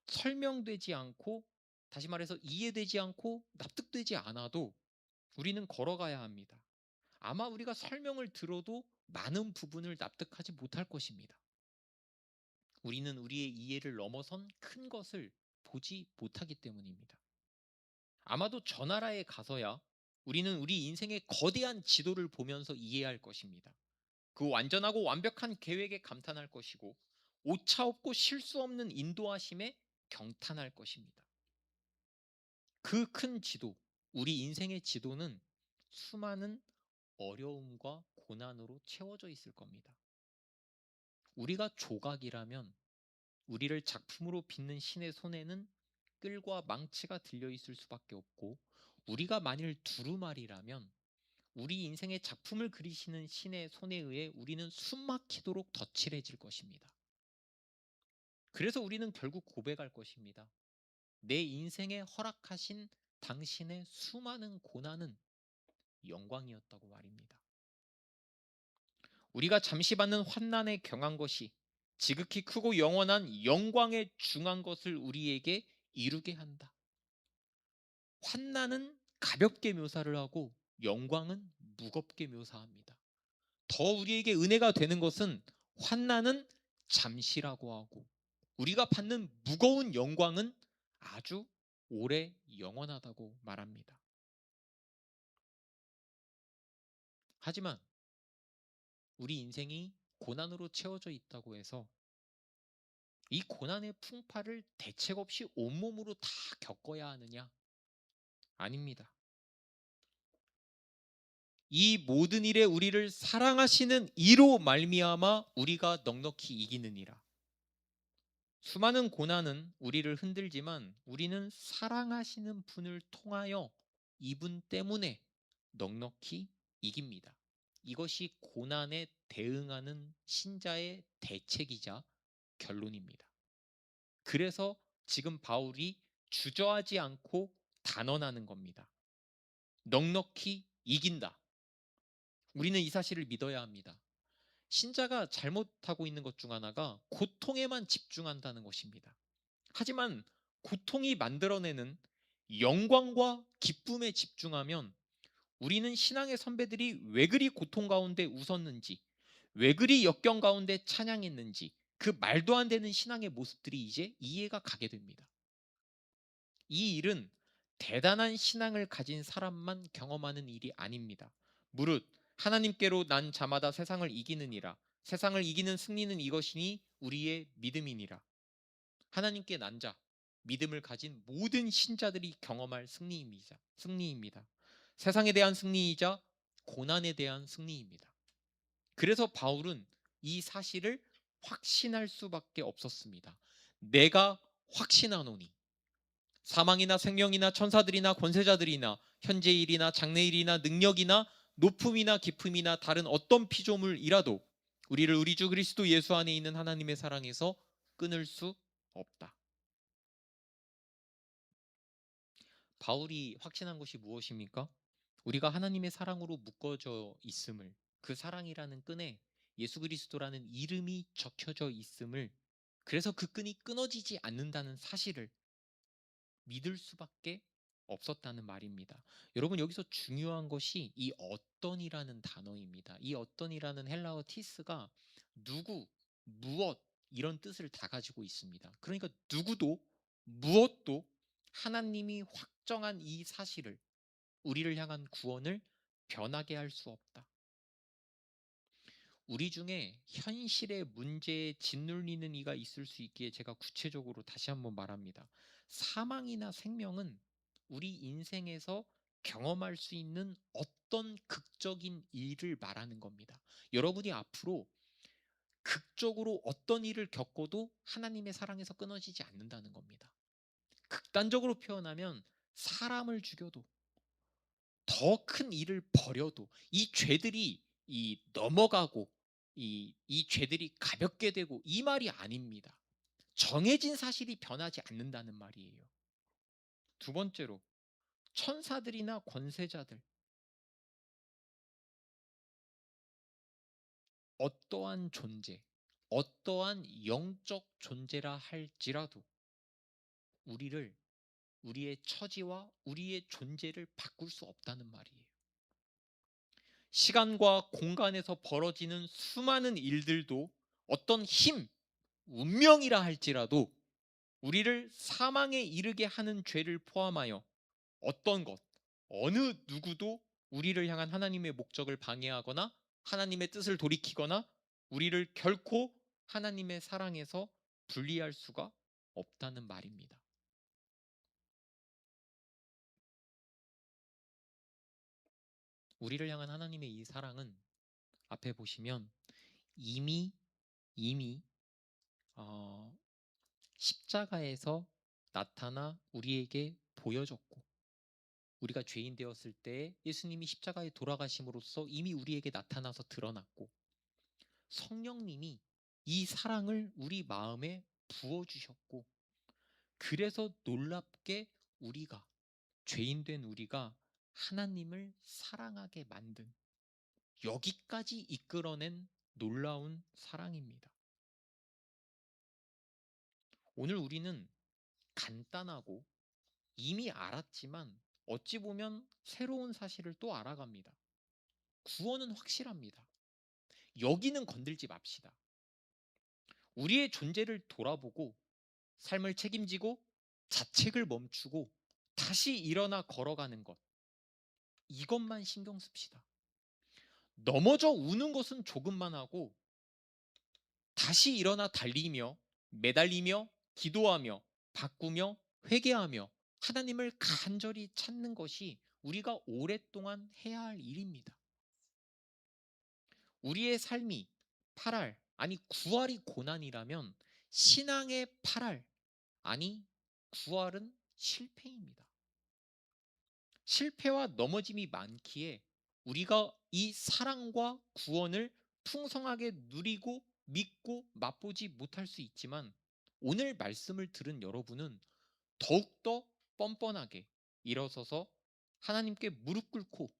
설명되지 않고, 다시 말해서 이해되지 않고 납득되지 않아도 우리는 걸어가야 합니다. 아마 우리가 설명을 들어도 많은 부분을 납득하지 못할 것입니다. 우리는 우리의 이해를 넘어선 큰 것을 보지 못하기 때문입니다. 아마도 저 나라에 가서야 우리는 우리 인생의 거대한 지도를 보면서 이해할 것입니다. 그 완전하고 완벽한 계획에 감탄할 것이고, 오차 없고 실수 없는 인도하심에 경탄할 것입니다. 그 큰 지도, 우리 인생의 지도는 수많은 어려움과 고난으로 채워져 있을 겁니다. 우리가 조각이라면 우리를 작품으로 빚는 신의 손에는 끌과 망치가 들려 있을 수밖에 없고, 우리가 만일 두루마리라면 우리 인생의 작품을 그리시는 신의 손에 의해 우리는 숨막히도록 덧칠해질 것입니다. 그래서 우리는 결국 고백할 것입니다. 내 인생에 허락하신 당신의 수많은 고난은 영광이었다고 말입니다. 우리가 잠시 받는 환난에 경한 것이 지극히 크고 영원한 영광에 중한 것을 우리에게 이루게 한다. 환난은 가볍게 묘사를 하고 영광은 무겁게 묘사합니다. 더 우리에게 은혜가 되는 것은 환난은 잠시라고 하고, 우리가 받는 무거운 영광은 아주 오래 영원하다고 말합니다. 하지만 우리 인생이 고난으로 채워져 있다고 해서 이 고난의 풍파를 대책 없이 온몸으로 다 겪어야 하느냐? 아닙니다. 이 모든 일에 우리를 사랑하시는 이로 말미암아 우리가 넉넉히 이기느니라. 수많은 고난은 우리를 흔들지만 우리는 사랑하시는 분을 통하여 이분 때문에 넉넉히 이깁니다. 이것이 고난에 대응하는 신자의 대책이자 결론입니다. 그래서 지금 바울이 주저하지 않고 단언하는 겁니다. 넉넉히 이긴다. 우리는 이 사실을 믿어야 합니다. 신자가 잘못하고 있는 것 중 하나가 고통에만 집중한다는 것입니다. 하지만 고통이 만들어내는 영광과 기쁨에 집중하면 우리는 신앙의 선배들이 왜 그리 고통 가운데 웃었는지, 왜 그리 역경 가운데 찬양했는지, 그 말도 안 되는 신앙의 모습들이 이제 이해가 가게 됩니다. 이 일은 대단한 신앙을 가진 사람만 경험하는 일이 아닙니다. 무릇 하나님께로 난 자마다 세상을 이기느니라. 세상을 이기는 승리는 이것이니 우리의 믿음이니라. 하나님께 난 자, 믿음을 가진 모든 신자들이 경험할 승리입니다. 세상에 대한 승리이자 고난에 대한 승리입니다. 그래서 바울은 이 사실을 확신할 수밖에 없었습니다. 내가 확신하노니 사망이나 생명이나 천사들이나 권세자들이나 현재일이나 장래일이나 능력이나 높음이나 깊음이나 다른 어떤 피조물이라도 우리를 우리 주 그리스도 예수 안에 있는 하나님의 사랑에서 끊을 수 없다. 바울이 확신한 것이 무엇입니까? 우리가 하나님의 사랑으로 묶어져 있음을, 그 사랑이라는 끈에 예수 그리스도라는 이름이 적혀져 있음을, 그래서 그 끈이 끊어지지 않는다는 사실을 믿을 수밖에 없었다는 말입니다. 여러분, 여기서 중요한 것이 이 어떤이라는 단어입니다. 이 어떤이라는 헬라어 티스가 누구, 무엇 이런 뜻을 다 가지고 있습니다. 그러니까 누구도 무엇도 하나님이 확정한 이 사실을, 우리를 향한 구원을 변하게 할 수 없다. 우리 중에 현실의 문제에 짓눌리는 이가 있을 수 있기에 제가 구체적으로 다시 한번 말합니다. 사망이나 생명은 우리 인생에서 경험할 수 있는 어떤 극적인 일을 말하는 겁니다. 여러분이 앞으로 극적으로 어떤 일을 겪어도 하나님의 사랑에서 끊어지지 않는다는 겁니다. 극단적으로 표현하면 사람을 죽여도 더 큰 일을 벌여도 이 죄들이 넘어가고 이 죄들이 가볍게 되고 이 말이 아닙니다. 정해진 사실이 변하지 않는다는 말이에요. 두 번째로 천사들이나 권세자들, 어떠한 존재, 어떠한 영적 존재라 할지라도 우리의 처지와 우리의 존재를 바꿀 수 없다는 말이에요. 시간과 공간에서 벌어지는 수많은 일들도 어떤 힘, 운명이라 할지라도 우리를 사망에 이르게 하는 죄를 포함하여 어떤 것, 어느 누구도 우리를 향한 하나님의 목적을 방해하거나 하나님의 뜻을 돌이키거나 우리를 결코 하나님의 사랑에서 분리할 수가 없다는 말입니다. 우리를 향한 하나님의 이 사랑은 앞에 보시면 이미 십자가에서 나타나 우리에게 보여졌고, 우리가 죄인 되었을 때 예수님이 십자가에 돌아가심으로써 이미 우리에게 나타나서 드러났고, 성령님이 이 사랑을 우리 마음에 부어주셨고, 그래서 놀랍게 우리가, 죄인 된 우리가 하나님을 사랑하게 만든, 여기까지 이끌어낸 놀라운 사랑입니다. 오늘 우리는 간단하고 이미 알았지만 어찌 보면 새로운 사실을 또 알아갑니다. 구원은 확실합니다. 여기는 건들지 맙시다. 우리의 존재를 돌아보고 삶을 책임지고 자책을 멈추고 다시 일어나 걸어가는 것, 이것만 신경 씁시다. 넘어져 우는 것은 조금만 하고 다시 일어나 달리며 매달리며 기도하며 바꾸며 회개하며 하나님을 간절히 찾는 것이 우리가 오랫동안 해야 할 일입니다. 우리의 삶이 8할, 아니 9할이 고난이라면 신앙의 8할, 아니 9할은 실패입니다. 실패와 넘어짐이 많기에 우리가 이 사랑과 구원을 풍성하게 누리고 믿고 맛보지 못할 수 있지만, 오늘 말씀을 들은 여러분은 더욱더 뻔뻔하게 일어서서 하나님께 무릎 꿇고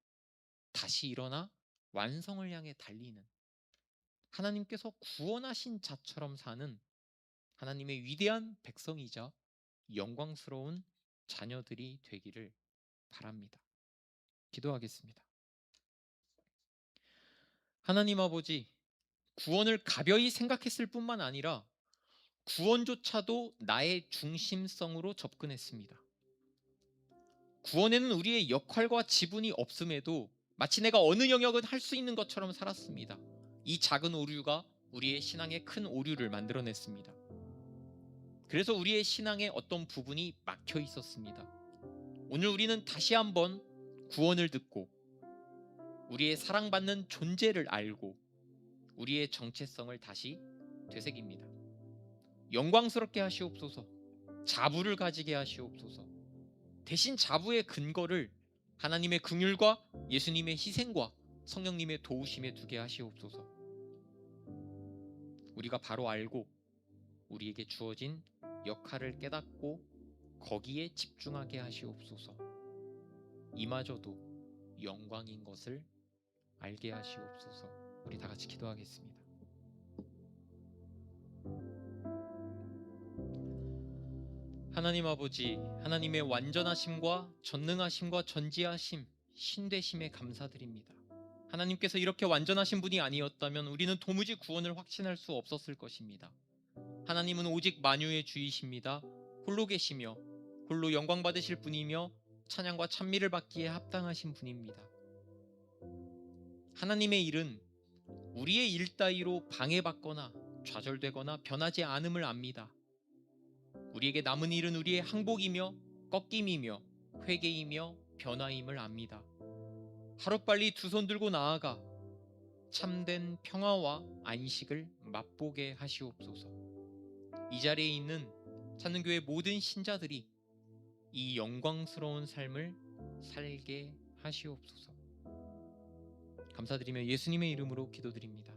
다시 일어나 완성을 향해 달리는, 하나님께서 구원하신 자처럼 사는 하나님의 위대한 백성이자 영광스러운 자녀들이 되기를 바랍니다. 기도하겠습니다. 하나님 아버지, 구원을 가벼이 생각했을 뿐만 아니라 구원조차도 나의 중심성으로 접근했습니다. 구원에는 우리의 역할과 지분이 없음에도 마치 내가 어느 영역은 할 수 있는 것처럼 살았습니다. 이 작은 오류가 우리의 신앙에 큰 오류를 만들어냈습니다. 그래서 우리의 신앙에 어떤 부분이 막혀 있었습니다. 오늘 우리는 다시 한번 구원을 듣고 우리의 사랑받는 존재를 알고 우리의 정체성을 다시 되새깁니다. 영광스럽게 하시옵소서. 자부를 가지게 하시옵소서. 대신 자부의 근거를 하나님의 긍휼과 예수님의 희생과 성령님의 도우심에 두게 하시옵소서. 우리가 바로 알고 우리에게 주어진 역할을 깨닫고 거기에 집중하게 하시옵소서. 이마저도 영광인 것을 알게 하시옵소서. 우리 다 같이 기도하겠습니다. 하나님 아버지, 하나님의 완전하심과 전능하심과 전지하심, 신되심에 감사드립니다. 하나님께서 이렇게 완전하신 분이 아니었다면 우리는 도무지 구원을 확신할 수 없었을 것입니다. 하나님은 오직 만유의 주이십니다. 홀로 계시며 홀로 영광 받으실 분이며 찬양과 찬미를 받기에 합당하신 분입니다. 하나님의 일은 우리의 일 따위로 방해받거나 좌절되거나 변하지 않음을 압니다. 우리에게 남은 일은 우리의 항복이며 꺾임이며 회개이며 변화임을 압니다. 하루빨리 두 손 들고 나아가 참된 평화와 안식을 맛보게 하시옵소서. 이 자리에 있는 찾는교회 모든 신자들이 이 영광스러운 삶을 살게 하시옵소서. 감사드리며 예수님의 이름으로 기도드립니다.